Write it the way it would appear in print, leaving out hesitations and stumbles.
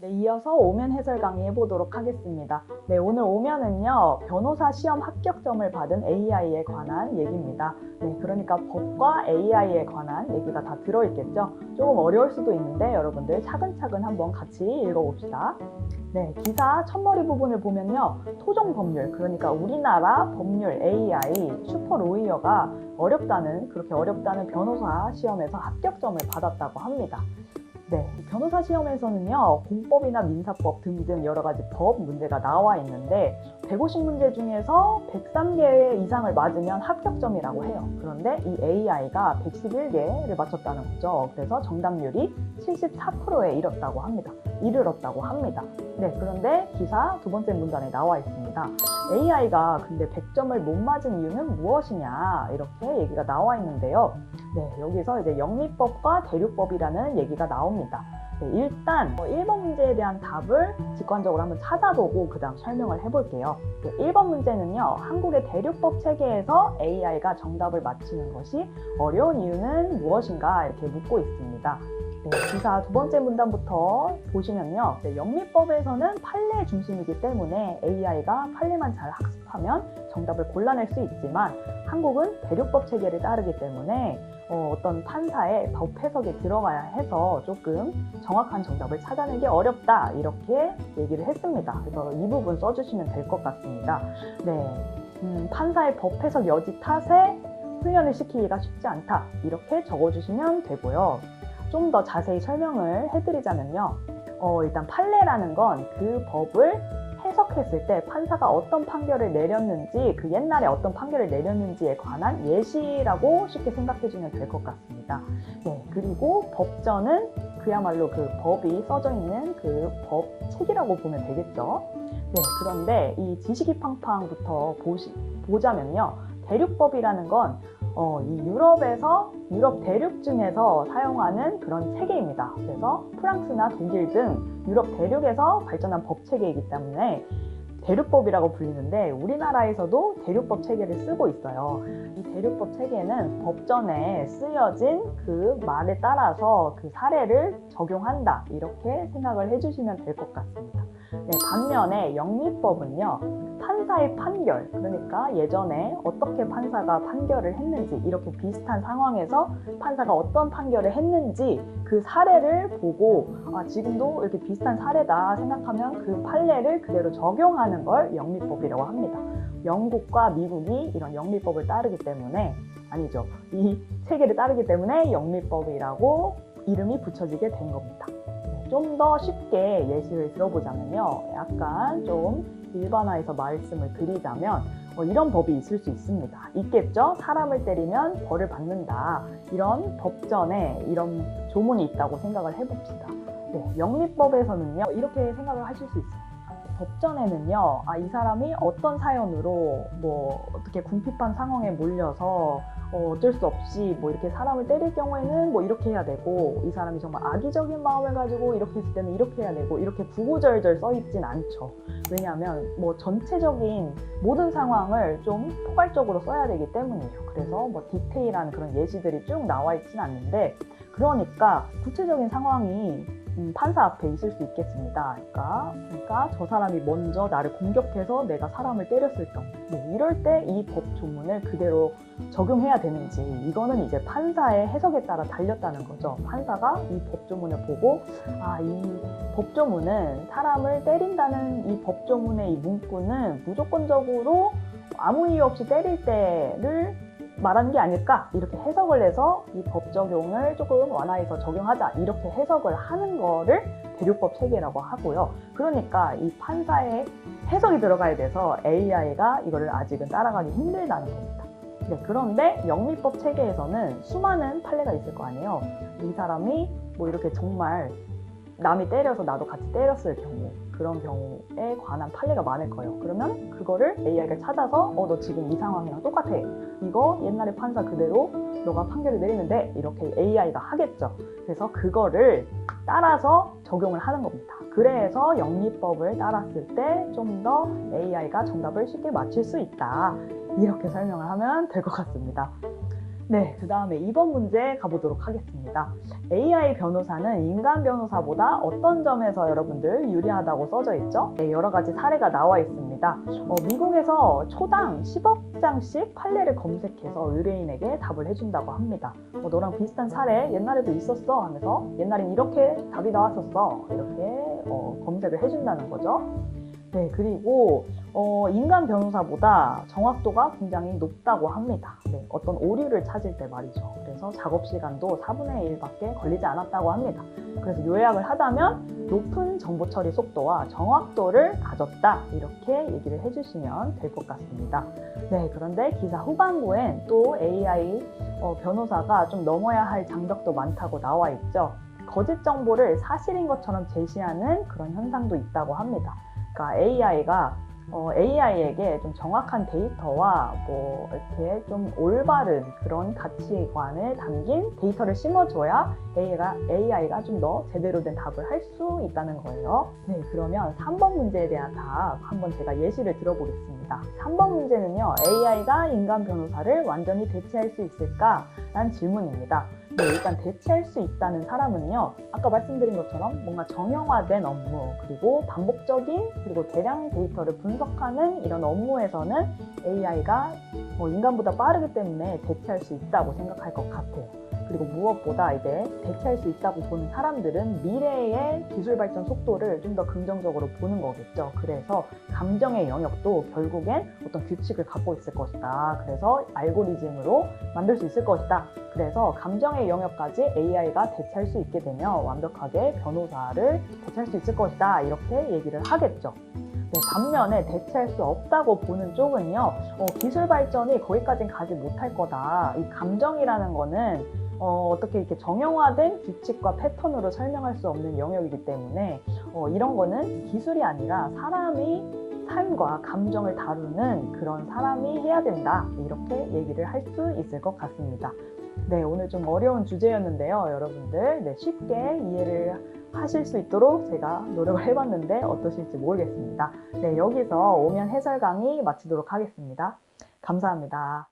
네, 이어서 오면 해설 강의 해보도록 하겠습니다. 네, 오늘 오면은요, 변호사 시험 합격점을 받은 AI에 관한 얘기입니다. 네, 그러니까 법과 AI에 관한 얘기가 다 들어있겠죠? 조금 어려울 수도 있는데 여러분들 차근차근 한번 같이 읽어봅시다. 네, 기사 첫머리 부분을 보면요, 토종 법률, 그러니까 우리나라 법률 AI 슈퍼 로이어가 그렇게 어렵다는 변호사 시험에서 합격점을 받았다고 합니다. 네, 변호사 시험에서는요, 공법이나 민사법 등등 여러 가지 법 문제가 나와 있는데 150문제 중에서 103개 이상을 맞으면 합격점이라고 해요. 그런데 이 AI가 111개를 맞췄다는 거죠. 그래서 정답률이 74%에 이르렀다고 합니다. 네, 그런데 기사 두 번째 문단에 나와 있습니다. AI가 근데 100점을 못 맞은 이유는 무엇이냐, 이렇게 얘기가 나와 있는데요. 네, 여기서 이제 영미법과 대륙법이라는 얘기가 나옵니다. 네, 일단 1번 문제에 대한 답을 직관적으로 한번 찾아보고 그 다음 설명을 해볼게요. 네, 1번 문제는요, 한국의 대륙법 체계에서 AI가 정답을 맞히는 것이 어려운 이유는 무엇인가, 이렇게 묻고 있습니다. 네, 기사 두 번째 문단부터 보시면요, 네, 영미법에서는 판례 중심이기 때문에 AI가 판례만 잘 학습하면 정답을 골라낼 수 있지만 한국은 대륙법 체계를 따르기 때문에 어떤 판사의 법 해석에 들어가야 해서 조금 정확한 정답을 찾아내기 어렵다, 이렇게 얘기를 했습니다. 그래서 이 부분 써주시면 될 것 같습니다. 네, 판사의 법 해석 여지 탓에 훈련을 시키기가 쉽지 않다, 이렇게 적어주시면 되고요. 좀 더 자세히 설명을 해드리자면요, 일단 판례라는 건 그 법을 해석했을 때 판사가 어떤 판결을 내렸는지, 그 옛날에 어떤 판결을 내렸는지에 관한 예시라고 쉽게 생각해주면 될 것 같습니다. 네, 그리고 법전은 그야말로 그 법이 써져 있는 그 법 책이라고 보면 되겠죠. 네, 그런데 이 지식이팡팡부터 보자면요, 대륙법이라는 건 이 유럽 대륙쯤에서 사용하는 그런 체계입니다. 그래서 프랑스나 독일 등 유럽 대륙에서 발전한 법 체계이기 때문에 대륙법이라고 불리는데, 우리나라에서도 대륙법 체계를 쓰고 있어요. 이 대륙법 체계는 법전에 쓰여진 그 말에 따라서 그 사례를 적용한다, 이렇게 생각을 해주시면 될 것 같습니다. 네, 반면에 영미법은요, 판사의 판결, 그러니까 예전에 어떻게 판사가 판결을 했는지, 이렇게 비슷한 상황에서 판사가 어떤 판결을 했는지 그 사례를 보고 지금도 이렇게 비슷한 사례다 생각하면 그 판례를 그대로 적용하는 걸 영미법이라고 합니다. 영국과 미국이 이런 영미법을 따르기 때문에, 이 체계를 따르기 때문에 영미법이라고 이름이 붙여지게 된 겁니다. 좀 더 쉽게 예시를 들어보자면요, 약간 좀 일반화해서 말씀을 드리자면 이런 법이 있을 수 있겠죠? 사람을 때리면 벌을 받는다, 이런 법전에 이런 조문이 있다고 생각을 해봅시다. 네, 영미법에서는요, 이렇게 생각을 하실 수 있습니다. 법전에는요, 이 사람이 어떤 사연으로 어떻게 궁핍한 상황에 몰려서 어쩔 수 없이 이렇게 사람을 때릴 경우에는 이렇게 해야 되고, 이 사람이 정말 악의적인 마음을 가지고 이렇게 했을 때는 이렇게 해야 되고, 이렇게 구구절절 써 있진 않죠. 왜냐하면 전체적인 모든 상황을 좀 포괄적으로 써야 되기 때문이에요. 그래서 디테일한 그런 예시들이 쭉 나와 있진 않는데, 그러니까 구체적인 상황이 판사 앞에 있을 수 있겠습니다. 그러니까 저 사람이 먼저 나를 공격해서 내가 사람을 때렸을 경우, 이럴 때 이 법 조문을 그대로 적용해야 되는지, 이거는 이제 판사의 해석에 따라 달렸다는 거죠. 판사가 이 법 조문을 보고 이 법 조문은 사람을 때린다는 이 법 조문의 이 문구는 무조건적으로 아무 이유 없이 때릴 때를 말하는 게 아닐까, 이렇게 해석을 해서 이 법 적용을 조금 완화해서 적용하자, 이렇게 해석을 하는 거를 대륙법 체계라고 하고요. 그러니까 이 판사의 해석이 들어가야 돼서 AI가 이거를 아직은 따라가기 힘들다는 겁니다. 네, 그런데 영미법 체계에서는 수많은 판례가 있을 거 아니에요. 이 사람이 이렇게 정말 남이 때려서 나도 같이 때렸을 경우, 그런 경우에 관한 판례가 많을 거예요. 그러면 그거를 AI가 찾아서 너 지금 이 상황이랑 똑같아, 이거 옛날에 판사 그대로 너가 판결을 내리면 돼, 이렇게 AI가 하겠죠. 그래서 그거를 따라서 적용을 하는 겁니다. 그래서 영미법을 따랐을 때 좀 더 AI가 정답을 쉽게 맞출 수 있다, 이렇게 설명을 하면 될 것 같습니다. 네, 그 다음에 2번 문제 가보도록 하겠습니다. AI 변호사는 인간 변호사보다 어떤 점에서 여러분들 유리하다고 써져 있죠? 네, 여러 가지 사례가 나와 있습니다. 미국에서 초당 10억 장씩 판례를 검색해서 의뢰인에게 답을 해준다고 합니다. 너랑 비슷한 사례 옛날에도 있었어 하면서 옛날엔 이렇게 답이 나왔었어 이렇게 검색을 해준다는 거죠. 네, 그리고 인간 변호사보다 정확도가 굉장히 높다고 합니다. 네, 어떤 오류를 찾을 때 말이죠. 그래서 작업 시간도 4분의 1밖에 걸리지 않았다고 합니다. 그래서 요약을 하자면 높은 정보 처리 속도와 정확도를 가졌다 이렇게 얘기를 해주시면 될 것 같습니다. 네, 그런데 기사 후반부엔 또 AI 변호사가 좀 넘어야 할 장벽도 많다고 나와 있죠. 거짓 정보를 사실인 것처럼 제시하는 그런 현상도 있다고 합니다. 그러니까 AI에게 좀 정확한 데이터와 뭐 이렇게 좀 올바른 그런 가치관을 담긴 데이터를 심어줘야 AI가 좀 더 제대로 된 답을 할 수 있다는 거예요. 네, 그러면 3번 문제에 대한 답 한번 제가 예시를 들어보겠습니다. 3번 문제는요, AI가 인간 변호사를 완전히 대체할 수 있을까? 라는 질문입니다. 네, 일단 대체할 수 있다는 사람은요, 아까 말씀드린 것처럼 뭔가 정형화된 업무, 그리고 반복적인, 그리고 대량 데이터를 분석하는 이런 업무에서는 AI가 인간보다 빠르기 때문에 대체할 수 있다고 생각할 것 같아요. 그리고 무엇보다 이제 대체할 수 있다고 보는 사람들은 미래의 기술 발전 속도를 좀 더 긍정적으로 보는 거겠죠. 그래서 감정의 영역도 결국엔 어떤 규칙을 갖고 있을 것이다. 그래서 알고리즘으로 만들 수 있을 것이다. 그래서 감정의 영역까지 AI가 대체할 수 있게 되면 완벽하게 변호사를 대체할 수 있을 것이다. 이렇게 얘기를 하겠죠. 네, 반면에 대체할 수 없다고 보는 쪽은요, 기술 발전이 거기까지는 가지 못할 거다. 이 감정이라는 거는 어떻게 이렇게 정형화된 규칙과 패턴으로 설명할 수 없는 영역이기 때문에 이런 거는 기술이 아니라 사람이 삶과 감정을 다루는 그런 사람이 해야 된다. 이렇게 얘기를 할 수 있을 것 같습니다. 네, 오늘 좀 어려운 주제였는데요, 여러분들. 네, 쉽게 이해를 하실 수 있도록 제가 노력을 해봤는데 어떠실지 모르겠습니다. 네, 여기서 오면 해설 강의 마치도록 하겠습니다. 감사합니다.